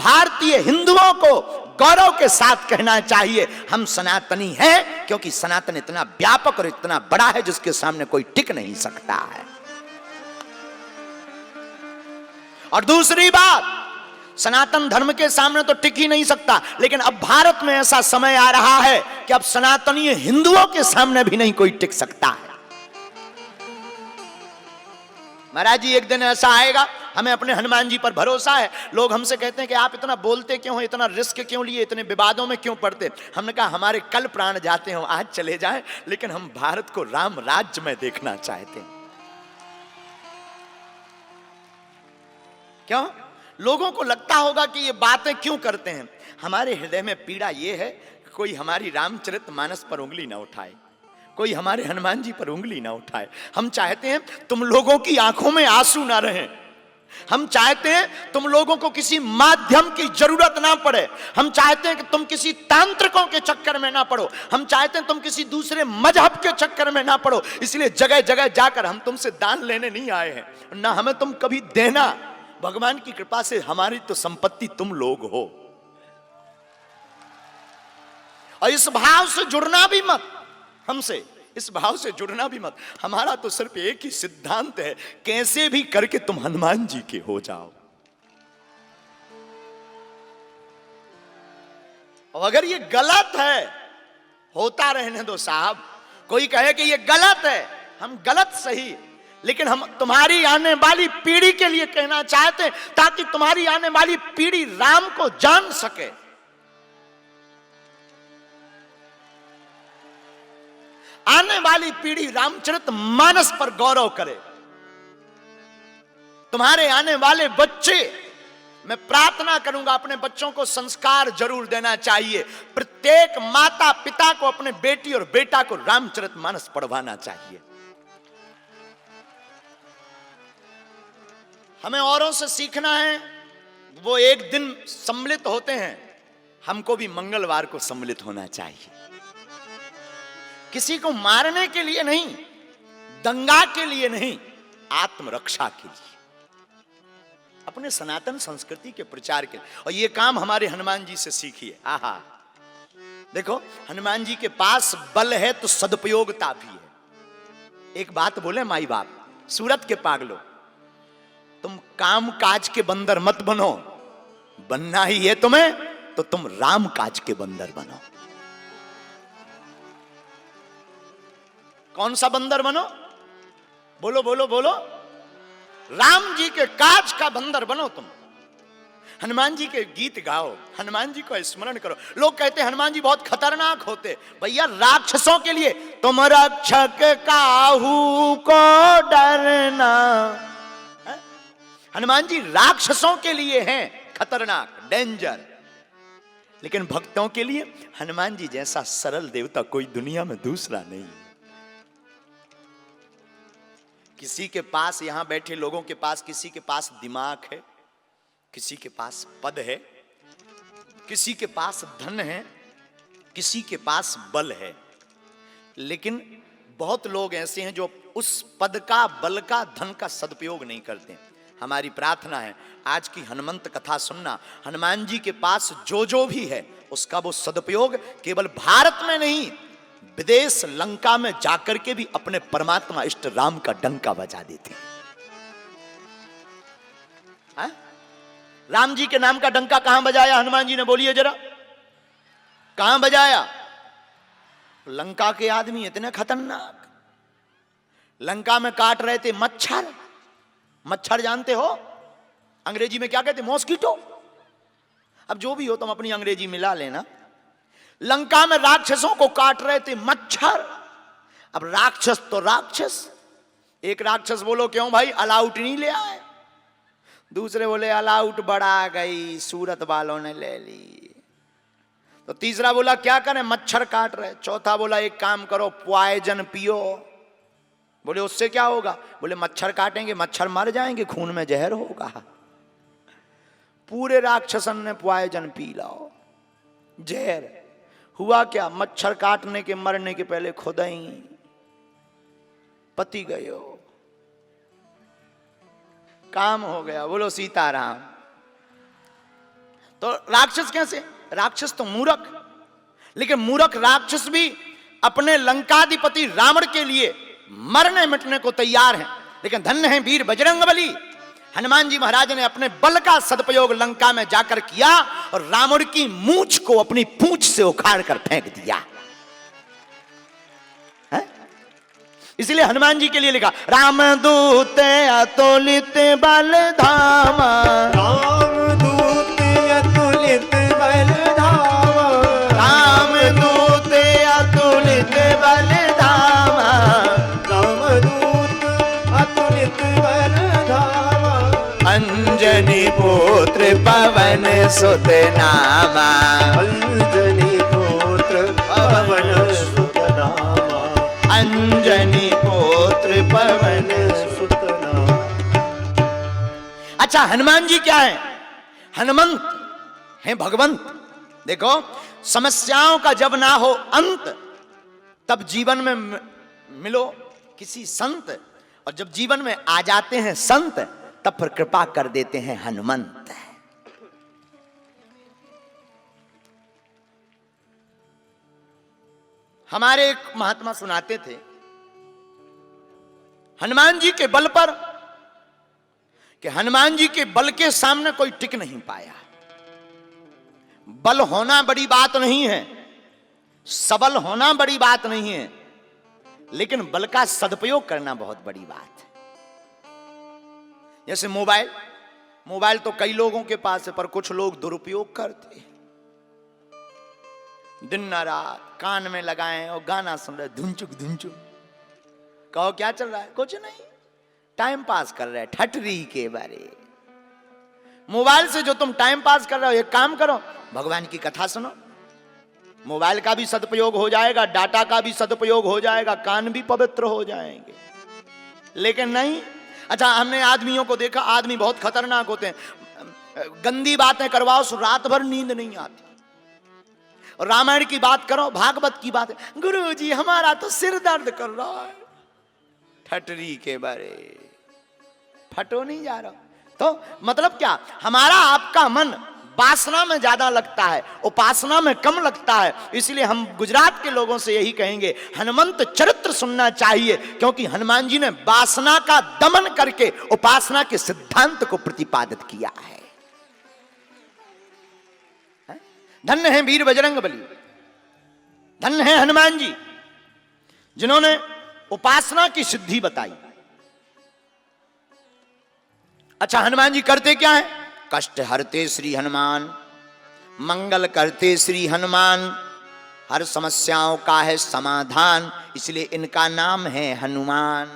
भारतीय हिंदुओं को गौरव के साथ कहना चाहिए, हम सनातनी हैं, क्योंकि सनातन इतना व्यापक और इतना बड़ा है जिसके सामने कोई टिक नहीं सकता है। और दूसरी बात, सनातन धर्म के सामने तो टिक ही नहीं सकता, लेकिन अब भारत में ऐसा समय आ रहा है कि अब सनातनी हिंदुओं के सामने भी नहीं कोई टिक सकता है। महाराज जी, एक दिन ऐसा आएगा, हमें अपने हनुमान जी पर भरोसा है। लोग हमसे कहते हैं कि आप इतना बोलते क्यों हो, इतना रिस्क क्यों लिए, इतने विवादों में क्यों पड़ते। हमने कहा हमारे कल प्राण जाते हो, आज चले जाएं, लेकिन हम भारत को राम राज्य में देखना चाहते हैं। क्यों? लोगों को लगता होगा कि ये बातें क्यों करते हैं। हमारे हृदय में पीड़ा ये है, कोई हमारी रामचरितमानस पर उंगली ना उठाए, कोई हमारे हनुमान जी पर उंगली ना उठाए। हम चाहते हैं तुम लोगों की आंखों में आंसू ना रहे। हम चाहते हैं तुम लोगों को किसी माध्यम की जरूरत ना पड़े। हम चाहते हैं कि तुम किसी तांत्रिकों के चक्कर में ना पड़ो। हम चाहते हैं तुम किसी दूसरे मजहब के चक्कर में ना पड़ो। इसलिए जगह जगह जाकर हम तुमसे दान लेने नहीं आए हैं, ना हमें तुम कभी देना। भगवान की कृपा से हमारी तो संपत्ति तुम लोग हो। और इस भाव से जुड़ना भी मत हमसे, इस भाव से जुड़ना भी मत। हमारा तो सिर्फ एक ही सिद्धांत है, कैसे भी करके तुम हनुमान जी के हो जाओ। और अगर ये गलत है, होता रहने दो साहब। कोई कहे कि ये गलत है, हम गलत सही, लेकिन हम तुम्हारी आने वाली पीढ़ी के लिए कहना चाहते हैं, ताकि तुम्हारी आने वाली पीढ़ी राम को जान सके। आने वाली पीढ़ी रामचरितमानस पर गौरव करे। तुम्हारे आने वाले बच्चे, मैं प्रार्थना करूंगा, अपने बच्चों को संस्कार जरूर देना चाहिए। प्रत्येक माता पिता को अपने बेटी और बेटा को रामचरितमानस पढ़वाना चाहिए। हमें औरों से सीखना है, वो एक दिन सम्मिलित होते हैं, हमको भी मंगलवार को सम्मिलित होना चाहिए। किसी को मारने के लिए नहीं, दंगा के लिए नहीं, आत्मरक्षा के लिए, अपने सनातन संस्कृति के प्रचार के लिए। और ये काम हमारे हनुमान जी से सीखिए। आहा, देखो हनुमान जी के पास बल है तो सदुपयोगता भी है। एक बात बोले माई बाप, सूरत के पागलो, तुम काम काज के बंदर मत बनो। बनना ही है तुम्हें तो तुम राम काज के बंदर बनो। कौन सा बंदर बनो? बोलो बोलो बोलो। राम जी के काज का बंदर बनो तुम। हनुमान जी के गीत गाओ, हनुमान जी को स्मरण करो। लोग कहते हैं हनुमान जी बहुत खतरनाक होते। भैया, राक्षसों के लिए तुम रक्षक काहू को डरना। हनुमान जी राक्षसों के लिए हैं खतरनाक, डेंजर, लेकिन भक्तों के लिए हनुमान जी जैसा सरल देवता कोई दुनिया में दूसरा नहीं। किसी के पास, यहां बैठे लोगों के पास, किसी के पास दिमाग है, किसी के पास पद है, किसी के पास धन है, किसी के पास बल है, लेकिन बहुत लोग ऐसे हैं जो उस पद का, बल का, धन का सदुपयोग नहीं करते। हमारी प्रार्थना है आज की हनुमंत कथा सुनना, हनुमान जी के पास जो भी है उसका वो सदुपयोग केवल भारत में नहीं, विदेश लंका में जाकर के भी अपने परमात्मा इष्ट राम का डंका बजा देते हैं। राम जी के नाम का डंका कहां बजाया हनुमान जी ने? बोलिए जरा, कहां बजाया? लंका के आदमी इतने खतरनाक, लंका में काट रहे थे मच्छर। मच्छर जानते हो अंग्रेजी में क्या कहते? मॉस्किटो। अब जो भी हो तुम अपनी अंग्रेजी मिला लेना। लंका में राक्षसों को काट रहे थे मच्छर। अब राक्षस तो राक्षस, एक राक्षस बोलो क्यों भाई अलाउट नहीं ले आए, दूसरे बोले अलाउट बढ़ा गई, सूरत वालों ने ले ली। तो तीसरा बोला क्या करें, मच्छर काट रहे। चौथा बोला एक काम करो, पॉइजन पियो। बोले उससे क्या होगा? बोले मच्छर काटेंगे, मच्छर मर जाएंगे, खून में जहर होगा। पूरे राक्षसन ने पॉइजन पी लाओ, जहर। हुआ क्या? मच्छर काटने के मरने के पहले खुद ही पति गए हो, काम हो गया। बोलो सीताराम। तो राक्षस कैसे? राक्षस तो मूर्ख, लेकिन मूर्ख राक्षस भी अपने लंकाधिपति रावण के लिए मरने मिटने को तैयार हैं। लेकिन धन्य है वीर बजरंगबली, हनुमान जी महाराज ने अपने बल का सदुपयोग लंका में जाकर किया और रावण की मूंछ को अपनी पूंछ से उखाड़ कर फेंक दिया। इसलिए हनुमान जी के लिए लिखा, रामदूत अतुलित बल धामा, रामदूत अतुलित बल धामा, रामदूत अतुलित बल धामा, रामदूत अतुलित बल धामा, अंजनी पुत्र पवन सुत नामा, अंजनी पुत्र पवन सुत नामा, अंजनी पुत्र पवन सुत नामा। अच्छा, हनुमान जी क्या है? हनुमंत है भगवंत। देखो, समस्याओं का जब ना हो अंत, तब जीवन में मिलो किसी संत, और जब जीवन में आ जाते हैं संत, तब फिर कृपा कर देते हैं हनुमंत। हमारे एक महात्मा सुनाते थे, हनुमान जी के बल पर, कि हनुमान जी के बल के सामने कोई टिक नहीं पाया। बल होना बड़ी बात नहीं है, सबल होना बड़ी बात नहीं है, लेकिन बल का सदुपयोग करना बहुत बड़ी बात है। जैसे मोबाइल तो कई लोगों के पास है, पर कुछ लोग दुरुपयोग करते हैं। दिन न रात कान में लगाएं और गाना सुन रहे, धुनचुक धुनचुक। कहो क्या चल रहा है? कुछ नहीं, टाइम पास कर रहे हैं ठटरी के बारे। मोबाइल से जो तुम टाइम पास कर रहे हो, एक काम करो, भगवान की कथा सुनो। मोबाइल का भी सदुपयोग हो जाएगा, डाटा का भी सदुपयोग हो जाएगा, कान भी पवित्र हो जाएंगे। लेकिन नहीं। अच्छा, हमने आदमियों को देखा, आदमी बहुत खतरनाक होते हैं। गंदी बातें करवाओ सो रात भर नींद नहीं आती। रामायण की बात करो, भागवत की बात, गुरुजी हमारा तो सिर दर्द कर रहा है, ठटरी के बारे, फटो नहीं जा रहा। तो मतलब क्या? हमारा आपका मन वासना में ज्यादा लगता है, उपासना में कम लगता है। इसलिए हम गुजरात के लोगों से यही कहेंगे, हनुमंत चरित्र सुनना चाहिए, क्योंकि हनुमान जी ने वासना का दमन करके उपासना के सिद्धांत को प्रतिपादित किया है। धन्य है वीर बजरंगबली, धन्य है हनुमान जी, जिन्होंने उपासना की सिद्धि बताई। अच्छा, हनुमान जी करते क्या है? कष्ट हरते श्री हनुमान, मंगल करते श्री हनुमान, हर समस्याओं का है समाधान, इसलिए इनका नाम है हनुमान।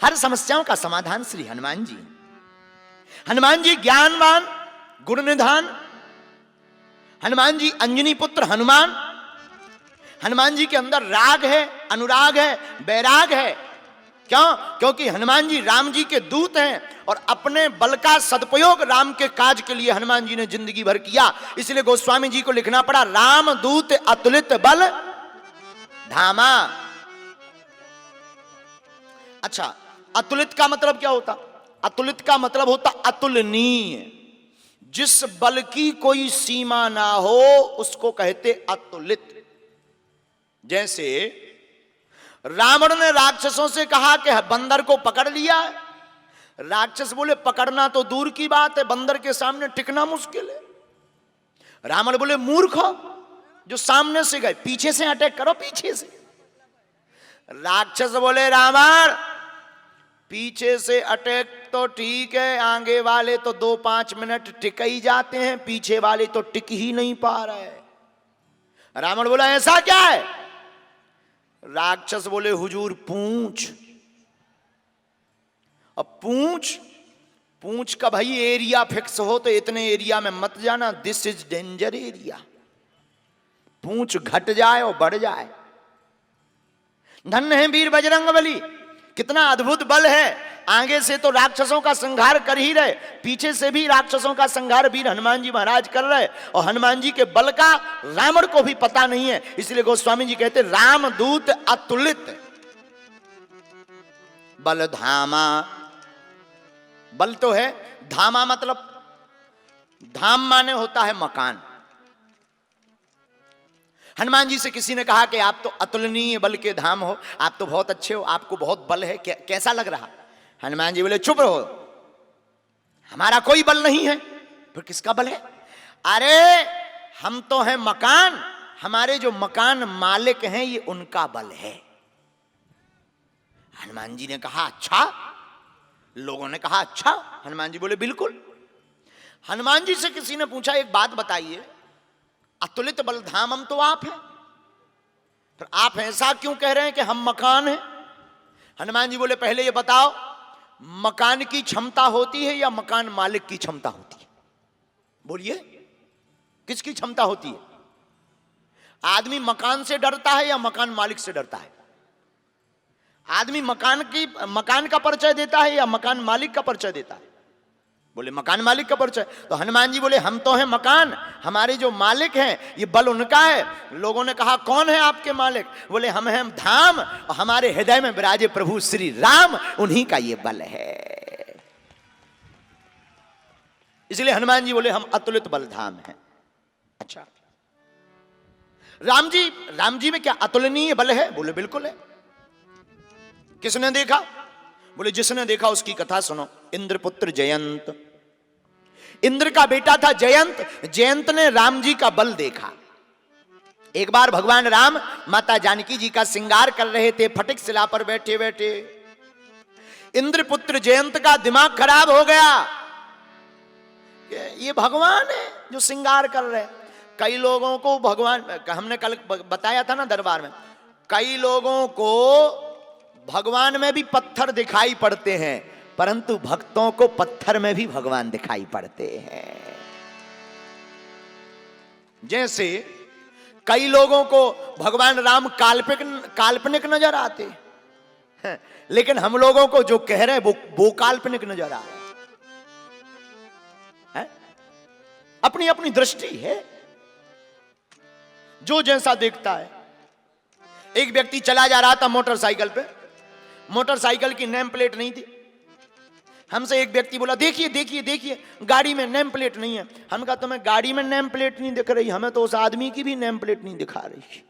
हर समस्याओं का समाधान श्री हनुमान जी। हनुमान जी ज्ञानवान, गुण निधान, हनुमान जी अंजनी पुत्र हनुमान। हनुमान जी के अंदर राग है, अनुराग है, बैराग है। क्यों? क्योंकि हनुमान जी राम जी के दूत हैं और अपने बल का सदुपयोग राम के काज के लिए हनुमान जी ने जिंदगी भर किया। इसलिए गोस्वामी जी को लिखना पड़ा, राम दूत अतुलित बल धामा। अच्छा, अतुलित का मतलब क्या होता? अतुलित का मतलब होता अतुलनीय। जिस बल की कोई सीमा ना हो उसको कहते अतुलित। जैसे रावण ने राक्षसों से कहा कि बंदर को पकड़ लिया। राक्षस बोले पकड़ना तो दूर की बात है, बंदर के सामने टिकना मुश्किल है। रावण बोले मूर्ख हो, जो सामने से गए पीछे से अटैक करो, पीछे से। राक्षस बोले रावण पीछे से अटैक तो ठीक है, आगे वाले तो 2-5 मिनट टिक ही जाते हैं, पीछे वाले तो टिक ही नहीं पा रहे। रावण बोला ऐसा क्या है? राक्षस बोले हुजूर पूंछ। अब पूंछ का भाई एरिया फिक्स हो तो इतने एरिया में मत जाना, दिस इज डेंजर एरिया। पूंछ घट जाए और बढ़ जाए। धन्य है वीर बजरंगबली, कितना अद्भुत बल है। आगे से तो राक्षसों का संहार कर ही रहे, पीछे से भी राक्षसों का संहार वीर हनुमान जी महाराज कर रहे, और हनुमान जी के बल का रावण को भी पता नहीं है। इसलिए गोस्वामी जी कहते रामदूत अतुलित बल धामा। बल तो है, धामा मतलब धाम माने होता है मकान। हनुमान जी से किसी ने कहा कि आप तो अतुलनीय बल के धाम हो, आप तो बहुत अच्छे हो, आपको बहुत बल है, कैसा लग रहा? हनुमान जी बोले चुप रहो, हमारा कोई बल नहीं है। फिर किसका बल है? अरे हम तो हैं मकान, हमारे जो मकान मालिक हैं ये उनका बल है। हनुमान जी ने कहा अच्छा? लोगों ने कहा अच्छा? हनुमान जी बोले बिल्कुल। हनुमान जी से किसी ने पूछा एक बात बताइए, अतुलित बल धामम तो आप हैं, फिर आप ऐसा क्यों कह रहे हैं कि हम मकान हैं? हनुमान जी बोले पहले ये बताओ, मकान की क्षमता होती है या मकान मालिक की क्षमता होती है? बोलिए, किसकी क्षमता होती है? आदमी मकान से डरता है या मकान मालिक से डरता है? आदमी मकान का परिचय देता है या मकान मालिक का परिचय देता है? बोले मकान मालिक का परिचय। तो हनुमान जी बोले हम तो हैं मकान, हमारे जो मालिक हैं ये बल उनका है। लोगों ने कहा कौन है आपके मालिक? बोले हम हैं धाम, और हमारे हृदय में विराजे प्रभु श्री राम, उन्हीं का ये बल है। इसलिए हनुमान जी बोले हम अतुलित बल धाम हैं। अच्छा, राम जी में क्या अतुलनीय बल है? बोले बिल्कुल है। किसने देखा? बोले जिसने देखा उसकी कथा सुनो। इंद्रपुत्र जयंत, इंद्र का बेटा था जयंत। जयंत ने राम जी का बल देखा। एक बार भगवान राम माता जानकी जी का श्रृंगार कर रहे थे, फटिक शिला पर बैठे बैठे इंद्रपुत्र जयंत का दिमाग खराब हो गया। ये भगवान है जो श्रृंगार कर रहे हैं। कई लोगों को भगवान, हमने कल बताया था ना दरबार में, कई लोगों को भगवान में भी पत्थर दिखाई पड़ते हैं, परंतु भक्तों को पत्थर में भी भगवान दिखाई पड़ते हैं। जैसे कई लोगों को भगवान राम काल्पनिक नजर आते हैं, लेकिन हम लोगों को जो कह रहे हैं वो काल्पनिक नजर आ रहा है। अपनी अपनी दृष्टि है, जो जैसा देखता है। एक व्यक्ति चला जा रहा था मोटरसाइकिल पे, मोटरसाइकिल की नेम प्लेट नहीं थी। हमसे एक व्यक्ति बोला देखिए देखिए देखिए गाड़ी में नेम प्लेट नहीं है। हम कहा तुम्हें गाड़ी में नेम प्लेट नहीं दिख रही, हमें तो उस आदमी की भी नेम प्लेट नहीं दिखा रही।